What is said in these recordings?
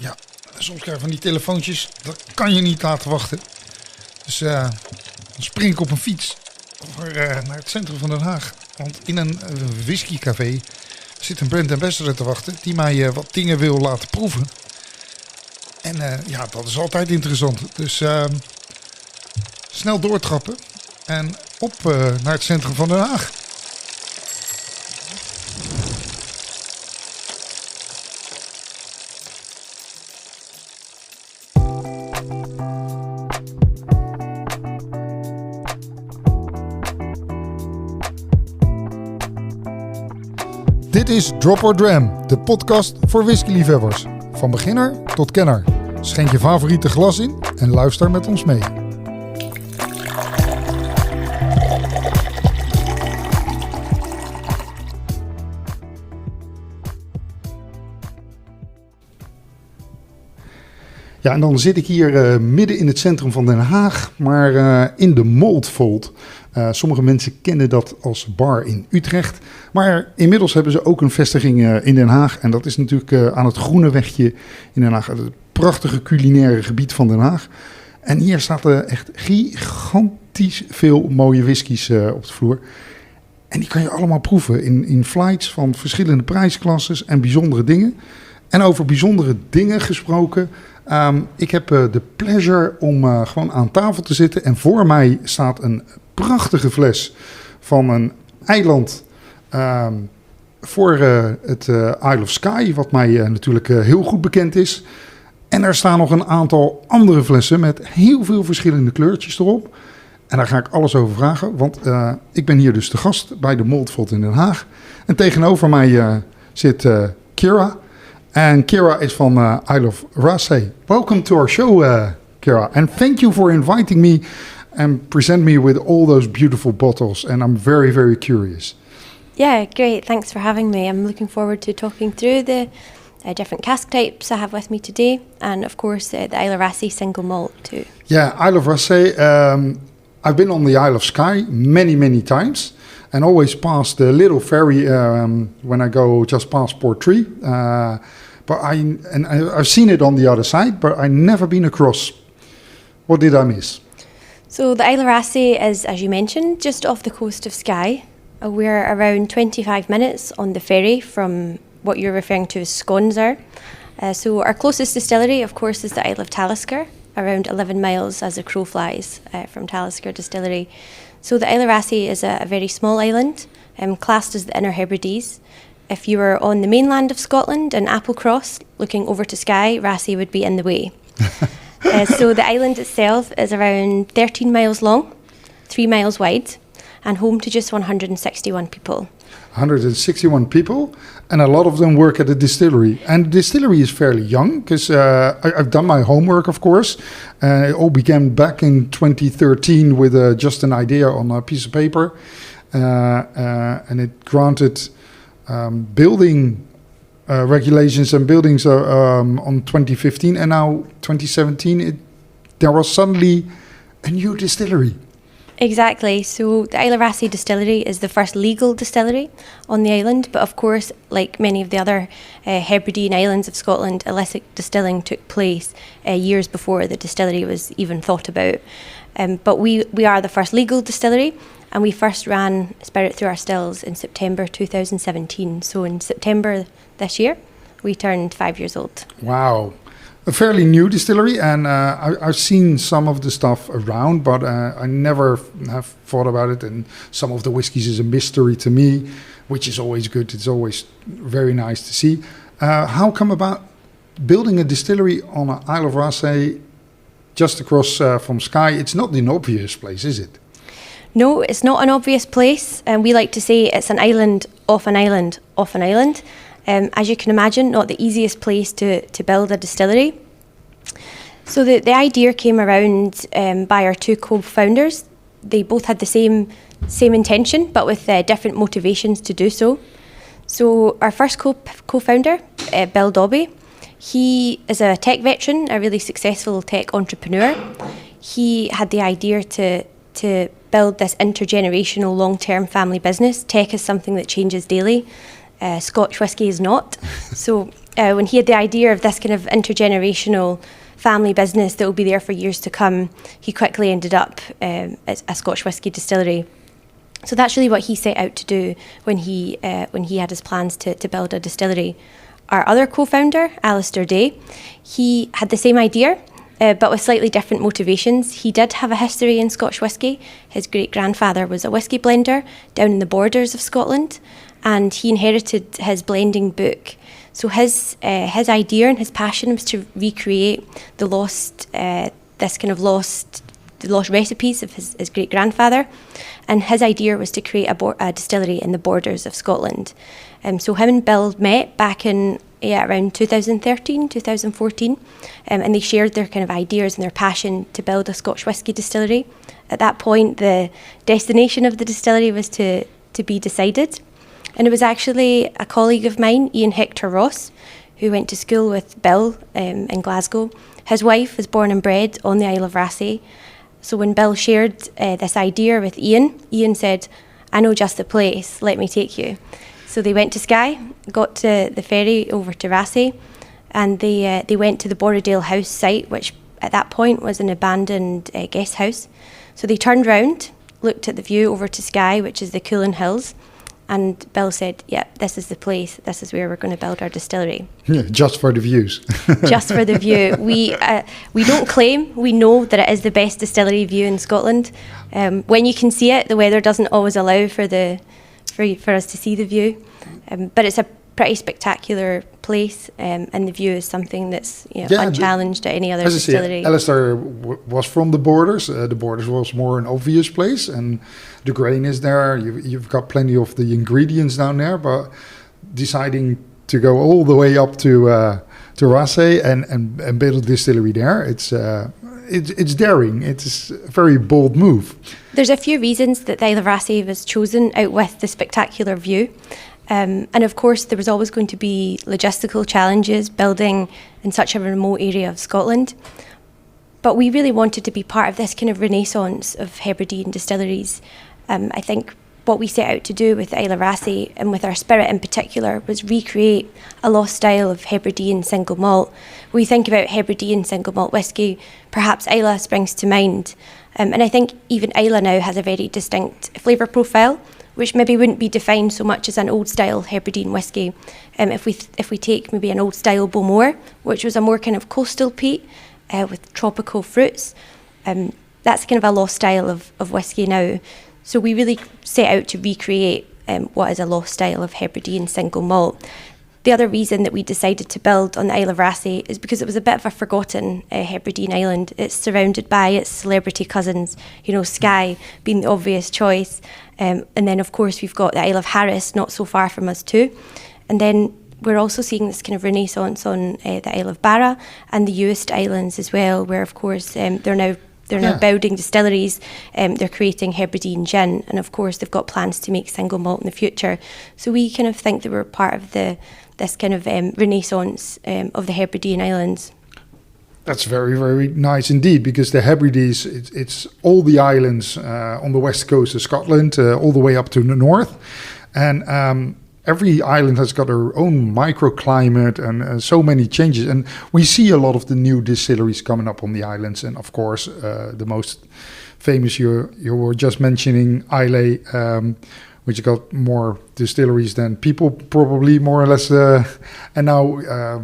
Ja, soms krijg je van die telefoontjes, dat kan je niet laten wachten. Dus dan spring ik op een fiets naar het centrum van Den Haag. Want in een whiskycafé zit een Brandmanager te wachten die mij wat dingen wil laten proeven. En ja, dat is altijd interessant. Dus snel doortrappen en op naar het centrum van Den Haag. Dit is Drop or Dram, de podcast voor whiskyliefhebbers. Van beginner tot kenner. Schenk je favoriete glas in en luister met ons mee. Ja, en dan zit ik hier midden in het centrum van Den Haag, maar in de Malt Vault. Sommige mensen kennen dat als bar in Utrecht. Maar inmiddels hebben ze ook een vestiging in Den Haag. En dat is natuurlijk aan het Groene Wegje in Den Haag. Het prachtige culinaire gebied van Den Haag. En hier staat echt gigantisch veel mooie whiskies op de vloer. En die kan je allemaal proeven in flights van verschillende prijsklasses en bijzondere dingen. En over bijzondere dingen gesproken. Ik heb de pleasure om gewoon aan tafel te zitten. En voor mij staat een prachtige fles van een eiland voor het Isle of Skye. Wat mij natuurlijk heel goed bekend is. En er staan nog een aantal andere flessen met heel veel verschillende kleurtjes erop. En daar ga ik alles over vragen. Want ik ben hier dus de gast bij de Malt Vault in Den Haag. En tegenover mij zit Ciara. And Ciara is from Isle of Raasay. Welcome to our show, Ciara. And thank you for inviting me and present me with all those beautiful bottles. And I'm very, very curious. Yeah, great. Thanks for having me. I'm looking forward to talking through the different cask types I have with me today. And of course, the Isle of Raasay single malt too. Yeah, Isle of Raasay. I've been on the Isle of Skye many, many times. And always past the little ferry when I go just past Port 3. But I've seen it on the other side, but I've never been across. What did I miss? So the Isle of Raasay is, as you mentioned, just off the coast of Skye. We're around 25 minutes on the ferry from what you're referring to as scones are. So our closest distillery, of course, is the Isle of Talisker, around 11 miles as a crow flies from Talisker Distillery. So the Isle of Raasay is a very small island, classed as the Inner Hebrides. If you were on the mainland of Scotland in Applecross, looking over to Skye, Raasay would be in the way. So the island itself is around 13 miles long, 3 miles wide, and home to just 161 people. 161 people, and a lot of them work at the distillery. And the distillery is fairly young, because I've done my homework, of course. It all began back in 2013 with just an idea on a piece of paper. And it granted building regulations and buildings on 2015. And now 2017, there was suddenly a new distillery. Exactly. So the Isle of Raasay distillery is the first legal distillery on the island. But of course, like many of the other Hebridean islands of Scotland, illicit distilling took place years before the distillery was even thought about. But we are the first legal distillery, and we first ran spirit through our stills in September 2017. So in September this year, we turned 5 years old. Wow. A fairly new distillery, and I've seen some of the stuff around, but I never have thought about it. And some of the whiskies is a mystery to me, which is always good. It's always very nice to see. How come about building a distillery on an Isle of Raasay just across from Skye? It's not an obvious place, is it? No, it's not an obvious place. And we like to say it's an island off an island off an island. As you can imagine, not the easiest place to build a distillery. So the idea came around by our two co-founders. They both had the same intention, but with different motivations to do so. So our first co-founder, Bill Dobby, he is a tech veteran, a really successful tech entrepreneur. He had the idea to build this intergenerational long-term family business. Tech is something that changes daily. Scotch whisky is not. So when he had the idea of this kind of intergenerational family business that will be there for years to come, he quickly ended up as a Scotch whisky distillery. So that's really what he set out to do when he had his plans to build a distillery. Our other co-founder, Alistair Day, he had the same idea, but with slightly different motivations. He did have a history in Scotch whisky. His great-grandfather was a whisky blender down in the borders of Scotland, and he inherited his blending book. So his idea and his passion was to recreate the lost recipes of his great-grandfather, and his idea was to create a distillery in the borders of Scotland. So him and Bill met back in around 2013, 2014, and they shared their kind of ideas and their passion to build a Scotch whisky distillery. At that point, the destination of the distillery was to be decided, and it was actually a colleague of mine, Ian Hector Ross, who went to school with Bill in Glasgow. His wife was born and bred on the Isle of Raasay. So when Bill shared this idea with Ian said, "I know just the place, let me take you." So they went to Skye, got to the ferry over to Raasay, and they went to the Borrowdale House site, which at that point was an abandoned guest house. So they turned round, looked at the view over to Skye, which is the Coolin Hills, and Bill said, "Yeah, this is the place. This is where we're going to build our distillery." Yeah, just for the views. Just for the view. We don't claim. We know that it is the best distillery view in Scotland. When you can see it, the weather doesn't always allow for us to see the view, but it's a pretty spectacular place, and the view is something that's unchallenged at any other distillery. Alistair was from the borders. The borders was more an obvious place, and the grain is there. You've got plenty of the ingredients down there, but deciding to go all the way up to Raasay and build a distillery there, it's daring. It's a very bold move. There's a few reasons that the Isle of Raasay was chosen out with the spectacular view. And of course, there was always going to be logistical challenges building in such a remote area of Scotland. But we really wanted to be part of this kind of renaissance of Hebridean distilleries. I think what we set out to do with the Isle of Raasay, and with our spirit in particular, was recreate a lost style of Hebridean single malt. When we think about Hebridean single malt whisky, perhaps Islay springs to mind. And I think even Islay now has a very distinct flavour profile, which maybe wouldn't be defined so much as an old style Hebridean whisky. If we take maybe an old style Bowmore, which was a more kind of coastal peat with tropical fruits, that's kind of a lost style of whisky now. So we really set out to recreate what is a lost style of Hebridean single malt. The other reason that we decided to build on the Isle of Raasay is because it was a bit of a forgotten Hebridean island. It's surrounded by its celebrity cousins, Skye being the obvious choice. And then, of course, we've got the Isle of Harris not so far from us too. And then we're also seeing this kind of renaissance on the Isle of Barra and the Uist Islands as well, where, of course, they're now building distilleries. They're creating Hebridean gin, and of course they've got plans to make single malt in the future. So we kind of think that we're part of this kind of renaissance of the Hebridean Islands. That's very, very nice indeed, because the Hebrides, it's all the islands on the west coast of Scotland, all the way up to the north, and every island has got their own microclimate and so many changes. And we see a lot of the new distilleries coming up on the islands. And of course, the most famous you were just mentioning, Islay, which got more distilleries than people probably, more or less. And now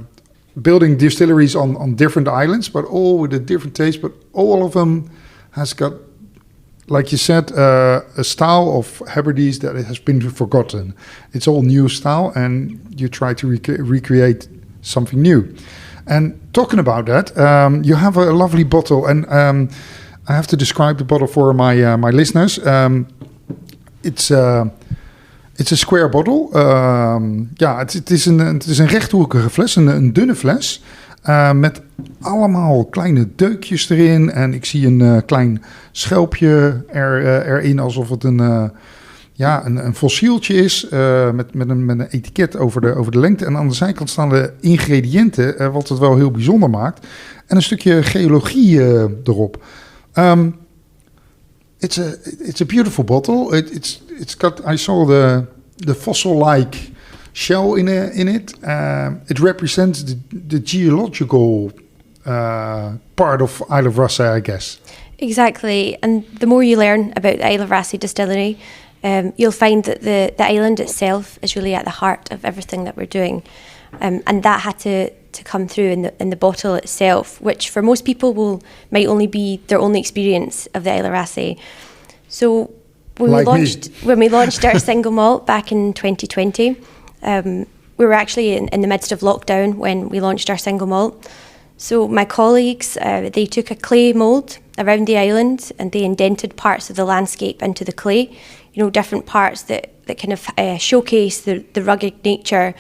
building distilleries on different islands, but all with a different taste. But all of them has got, like you said, a style of Hebrides that has been forgotten. It's all new style, and you try to recreate something new. And talking about that, you have a lovely bottle, and I have to describe the bottle for my listeners. It's a square bottle. Het is een rechthoekige fles, een dunne fles. Met allemaal kleine deukjes erin. En ik zie een klein schelpje erin, alsof het een fossieltje is. Met een etiket over de lengte. En aan de zijkant staan de ingrediënten, wat het wel heel bijzonder maakt. En een stukje geologie erop. It's a beautiful bottle. It's got, I saw the fossil-like shell in it. It represents the geological part of Isle of Raasay, I guess. Exactly, and the more you learn about the Isle of Raasay distillery, you'll find that the island itself is really at the heart of everything that we're doing, and that had to come through in the bottle itself, which for most people might only be their only experience of the Isle of Raasay. So when we launched our single malt back in 2020, we were actually in the midst of lockdown when we launched our single malt. So my colleagues, they took a clay mould around the island and they indented parts of the landscape into the clay, different parts that kind of showcase the rugged nature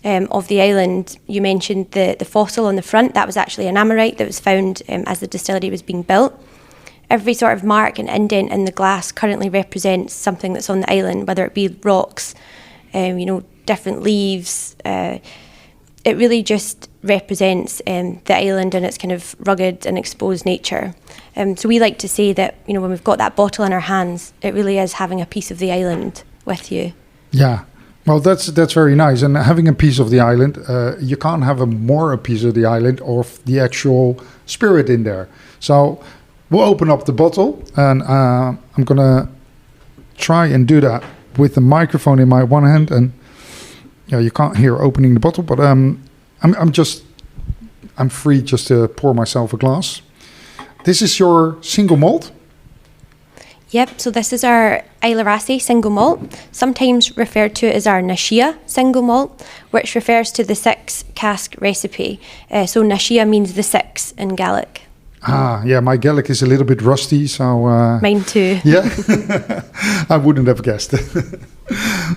of the island. You mentioned the fossil on the front. That was actually an ammonite that was found as the distillery was being built. Every sort of mark and indent in the glass currently represents something that's on the island, whether it be rocks, different leaves. It really just represents the island and its kind of rugged and exposed nature. So we like to say that, when we've got that bottle in our hands, it really is having a piece of the island with you. Yeah, well, that's very nice. And having a piece of the island, you can't have a piece of the island of the actual spirit in there. So we'll open up the bottle, and I'm going to try and do that with the microphone in my one hand. And you can't hear opening the bottle, but I'm free just to pour myself a glass. This is your single malt? Yep, so this is our Isle of Raasay single malt, sometimes referred to as our Nashia single malt, which refers to the 6 cask recipe. So Nashia means the 6 in Gaelic. Yeah, my Gaelic is a little bit rusty, so... Mine too. Yeah, I wouldn't have guessed.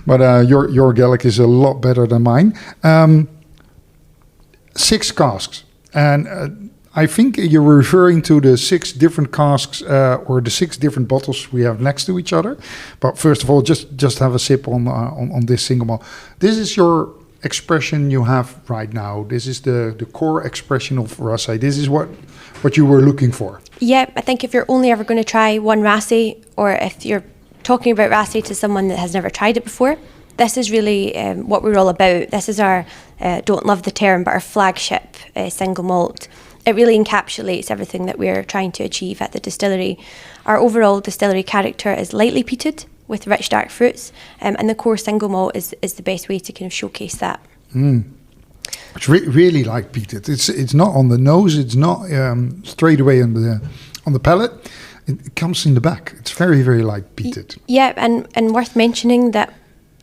But your Gaelic is a lot better than mine. 6 casks, and I think you're referring to the 6 different casks or the 6 different bottles we have next to each other. But first of all, just have a sip on this single malt. This is your expression you have right now. This is the core expression of Raasay. This is what you were looking for. Yeah, I think if you're only ever going to try one Raasay, or if you're talking about Raasay to someone that has never tried it before, this is really what we're all about. This is our, don't love the term, but our flagship single malt. It really encapsulates everything that we're trying to achieve at the distillery. Our overall distillery character is lightly peated with rich dark fruits, and the core single malt is the best way to kind of showcase that. It's really light peated. It's not on the nose. It's not straight away on the palate. It comes in the back. It's very, very light peated. Yeah, and worth mentioning that,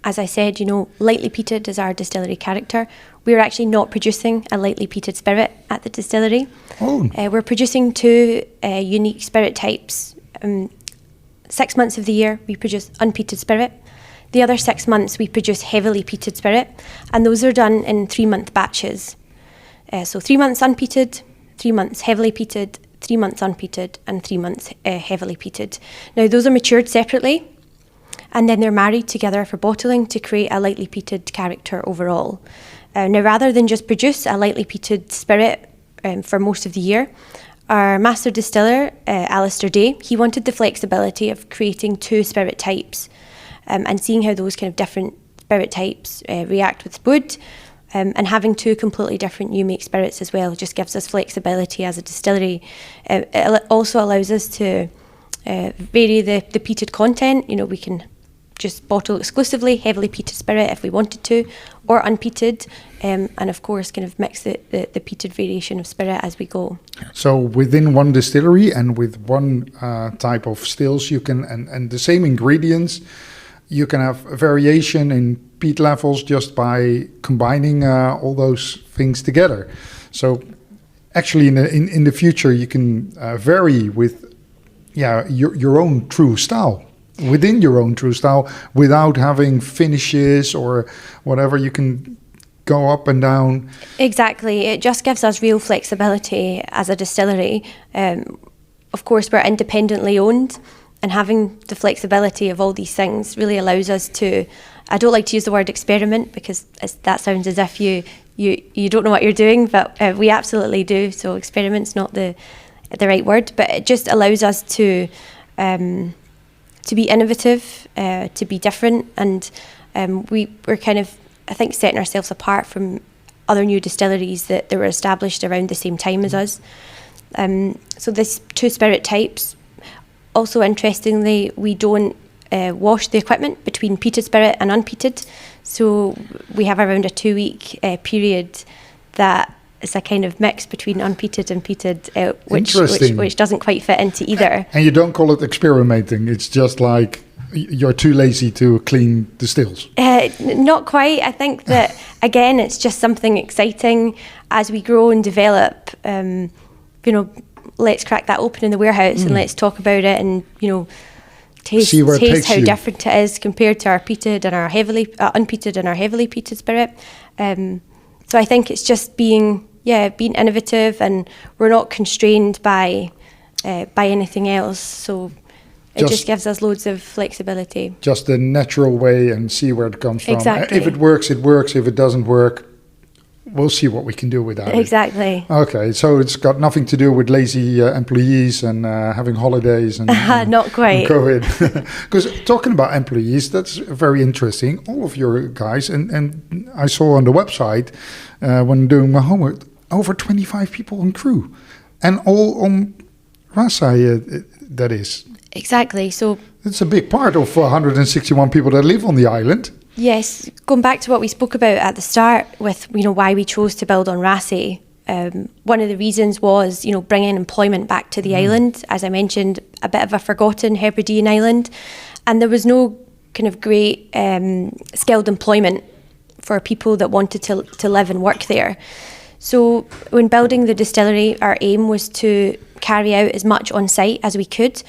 as I said, lightly peated is our distillery character. We're actually not producing a lightly peated spirit at the distillery. We're producing 2 unique spirit types. 6 months of the year we produce unpeated spirit. The other 6 months we produce heavily peated spirit, and those are done in 3-month batches. So 3 months unpeated, 3 months heavily peated, 3 months unpeated, and 3 months heavily peated. Now those are matured separately, and then they're married together for bottling to create a lightly peated character overall. Now, rather than just produce a lightly peated spirit for most of the year, our master distiller, Alistair Day, he wanted the flexibility of creating 2 spirit types and seeing how those kind of different spirit types react with wood, and having 2 completely different new make spirits as well just gives us flexibility as a distillery. It also allows us to vary the peated content. We can just bottle exclusively heavily peated spirit if we wanted to, or unpeated, and of course kind of mix the peated variation of spirit as we go. So within one distillery and with one type of stills, you can, and the same ingredients, you can have a variation in peat levels just by combining all those things together. So actually in the future you can vary with your own true style. Within your own true style, without having finishes or whatever, you can go up and down. Exactly, it just gives us real flexibility as a distillery. Of course, we're independently owned, and having the flexibility of all these things really allows us to, I don't like to use the word experiment because that sounds as if you don't know what you're doing, but we absolutely do. So experiment's not the right word, but it just allows us to be innovative, to be different, and we're kind of I think, setting ourselves apart from other new distilleries that were established around the same time as us. So there's 2 spirit types. Also, interestingly, we don't wash the equipment between peated spirit and unpeated. So we have around a 2-week period that is a kind of mix between unpeated and peated, which doesn't quite fit into either. And you don't call it experimenting. It's just like you're too lazy to clean the stills. Not quite. I think that, again, it's just something exciting as we grow and develop. Let's crack that open in the warehouse and let's talk about it and, taste how different it is compared to our peated and our heavily unpeated and our heavily peated spirit. So I think it's just being innovative, and we're not constrained by anything else. So it just gives us loads of flexibility. Just the natural way, and see where it comes from. Exactly. If it works, it works. If it doesn't work, we'll see what we can do with that. Exactly. Okay, so it's got nothing to do with lazy employees and having holidays and not quite. COVID. Because talking about employees, that's very interesting. All of your guys, and I saw on the website when doing my homework, over 25 people on crew, and all on Raasay. That is exactly. So it's a big part of 161 people that live on the island. Yes, going back to what we spoke about at the start with, why we chose to build on Raasay, one of the reasons was, bringing employment back to the island. As I mentioned, a bit of a forgotten Hebridean island, and there was no kind of great skilled employment for people that wanted to live and work there. So when building the distillery, our aim was to carry out as much on site as we could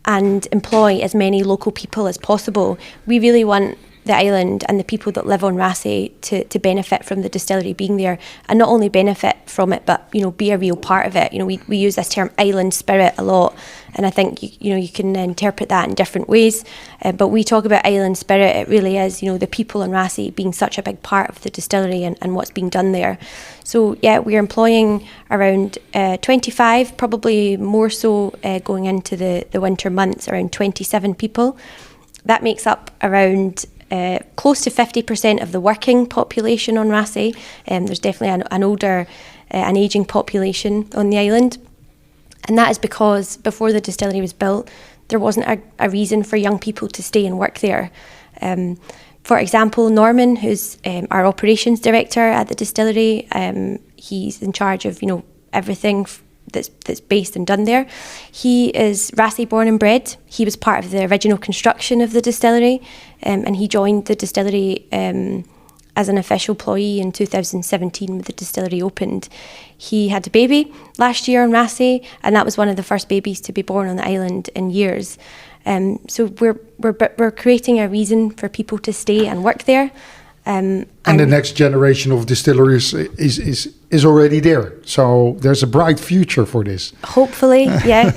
and employ as many local people as possible. We really want the island and the people that live on Raasay to benefit from the distillery being there, and not only benefit from it, but be a real part of it. We use this term island spirit a lot, and I think you can interpret that in different ways. But we talk about island spirit. It really is the people on Raasay being such a big part of the distillery and what's being done there. So yeah, we're employing around 25, probably more so going into the winter months, around 27 people. That makes up around close to 50% of the working population on Raasay. There's definitely an older, an ageing population on the island. And that is because before the distillery was built, there wasn't a reason for young people to stay and work there. For example, Norman, who's our operations director at the distillery, he's in charge of, everything that's based and done there. He is Raasay born and bred. He was part of the original construction of the distillery, and he joined the distillery as an official employee in 2017 when the distillery opened. He had a baby last year on Raasay, and that was one of the first babies to be born on the island in years. So we're creating a reason for people to stay and work there. And the next generation of distilleries is already there. So there's a bright future for this. Hopefully, yeah.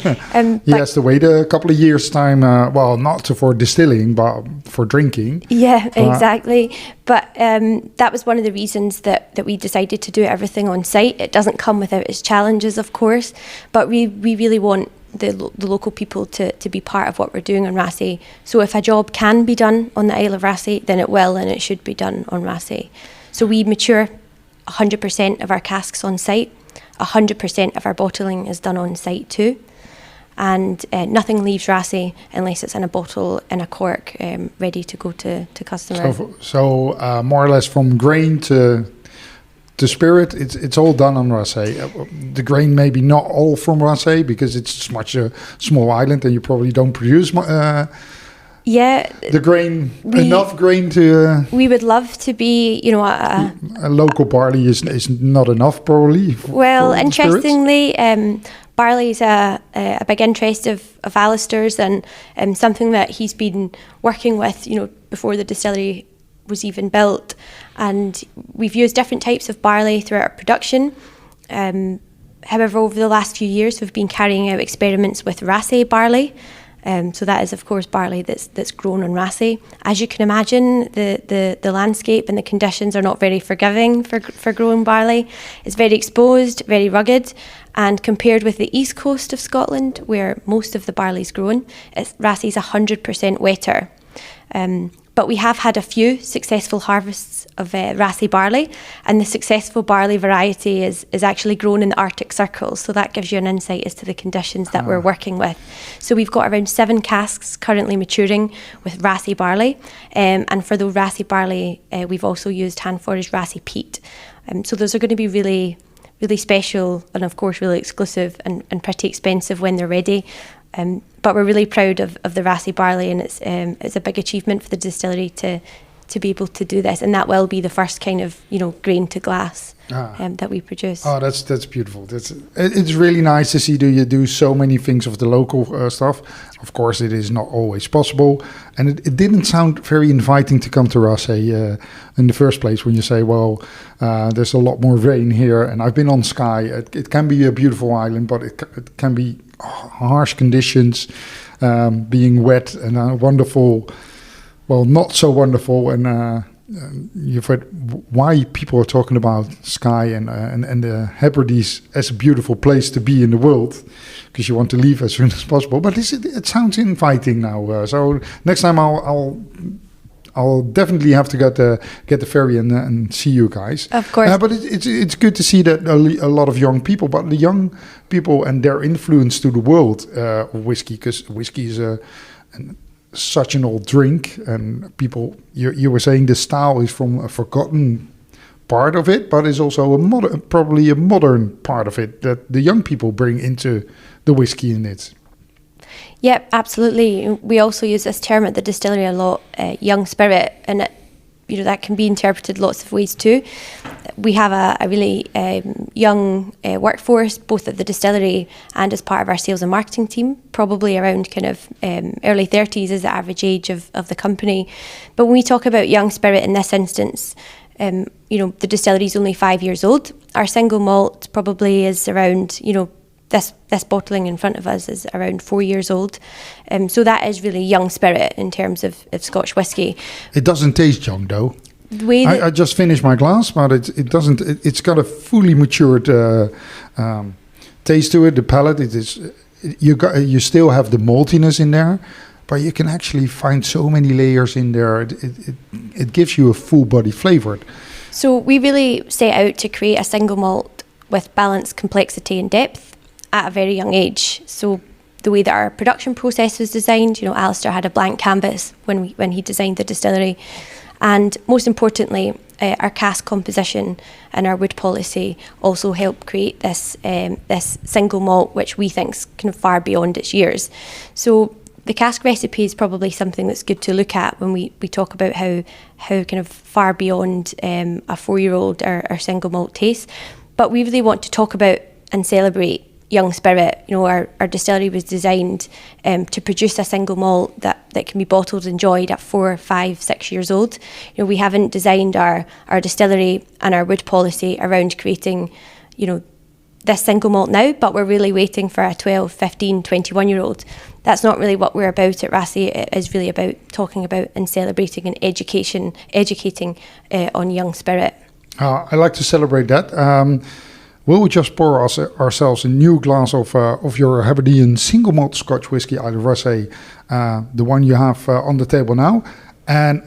He has to wait a couple of years' time, not for distilling, but for drinking. Yeah, exactly. But that was one of the reasons that we decided to do everything on site. It doesn't come without its challenges, of course, but we really want the local people to be part of what we're doing on Raasay. So if a job can be done on the Isle of Raasay, then it will, and it should be done on Raasay. So we mature 100% of our casks on site. 100% of our bottling is done on site too. And nothing leaves Raasay unless it's in a bottle, in a cork, ready to go to customer. So more or less from grain to spirit, it's all done on Raasay. The grain maybe not all from Raasay because it's such a small island and you probably don't produce the grain, enough grain to... we would love to be, a local barley is not enough probably. Well, interestingly, barley is a big interest of Alistair's and something that he's been working with, before the distillery was even built, and we've used different types of barley throughout our production. However, over the last few years, we've been carrying out experiments with Raasay barley. So that is, of course, barley that's grown on Raasay. As you can imagine, the landscape and the conditions are not very forgiving for growing barley. It's very exposed, very rugged, and compared with the east coast of Scotland, where most of the barley's grown, Raasay's 100% wetter. But we have had a few successful harvests of Raasay barley, and the successful barley variety is actually grown in the Arctic circles. So that gives you an insight as to the conditions that we're working with. So we've got around 7 casks currently maturing with Raasay barley. And for the Raasay barley, we've also used hand-foraged Raasay peat. So those are going to be really, really special and, of course, really exclusive and pretty expensive when they're ready. But we're really proud of the Raasay barley, and it's a big achievement for the distillery to be able to do this. And that will be the first kind of, grain to glass that we produce. Oh, that's beautiful. It's really nice to see you do so many things of the local stuff. Of course, it is not always possible. And it didn't sound very inviting to come to Raasay in the first place when you say, well, there's a lot more rain here. And I've been on Skye. It can be a beautiful island, but it can be harsh conditions, being wet and wonderful. Well, not so wonderful, and you've read why people are talking about Skye and the Hebrides as a beautiful place to be in the world, because you want to leave as soon as possible. But it sounds inviting now. So next time I'll definitely have to get the ferry and see you guys. Of course. But it's good to see that a lot of young people, but the young people and their influence to the world of whiskey, because whiskey is such an old drink, and people, you were saying the style is from a forgotten part of it, but is also probably a modern part of it that the young people bring into the whiskey in it. Yep, absolutely. We also use this term at the distillery a lot, young spirit, and that can be interpreted lots of ways too. We have a really young workforce, both at the distillery and as part of our sales and marketing team. Probably around kind of early 30s is the average age of the company. But when we talk about young spirit in this instance, the distillery is only 5 years old. Our single malt probably is around, this bottling in front of us is around 4 years old. So that is really young spirit in terms of Scotch whisky. It doesn't taste young though. I just finished my glass, but it doesn't. It's got a fully matured taste to it. The palate, you still have the maltiness in there, but you can actually find so many layers in there. It gives you a full body flavor. So we really set out to create a single malt with balance, complexity, and depth at a very young age. So the way that our production process was designed, Alistair had a blank canvas when he designed the distillery. And most importantly, our cask composition and our wood policy also help create this single malt, which we think is kind of far beyond its years. So the cask recipe is probably something that's good to look at when we talk about how kind of far beyond a 4-year-old our single malt tastes. But we really want to talk about and celebrate young spirit. Our distillery was designed to produce a single malt that can be bottled and enjoyed at 4, 5, 6 years old. We haven't designed our distillery and our wood policy around creating, this single malt now, but we're really waiting for a 12, 15, 21-year-old. That's not really what we're about at Raasay. It is really about talking about and celebrating and educating on young spirit. I like to celebrate that. We'll just pour ourselves a new glass of your Hebridean single malt Scotch whisky, Island Raasay, the one you have on the table now. And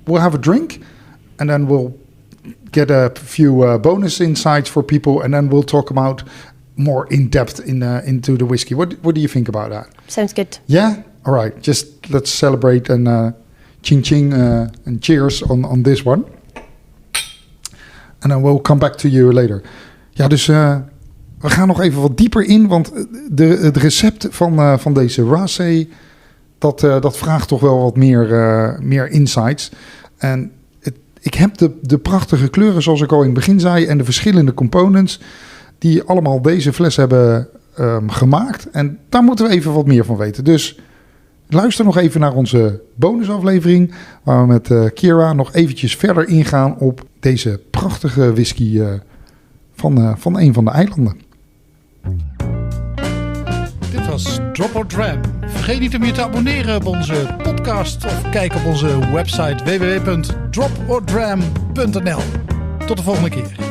we'll have a drink, and then we'll get a few bonus insights for people, and then we'll talk about more in depth into the whiskey. What do you think about that? Sounds good. Yeah? All right. Just let's celebrate and ching ching and cheers on this one. En dan we'll come back to you later. Ja, dus we gaan nog even wat dieper in, want het recept van deze Raasay, dat vraagt toch wel wat meer insights. En ik heb de prachtige kleuren, zoals ik al in het begin zei, en de verschillende components die allemaal deze fles hebben gemaakt. En daar moeten we even wat meer van weten. Dus luister nog even naar onze bonusaflevering, waar we met Ciara nog eventjes verder ingaan op deze prachtige whisky van een van de eilanden. Dit was Drop or Dram. Vergeet niet om je te abonneren op onze podcast of kijk op onze website www.dropordram.nl. Tot de volgende keer.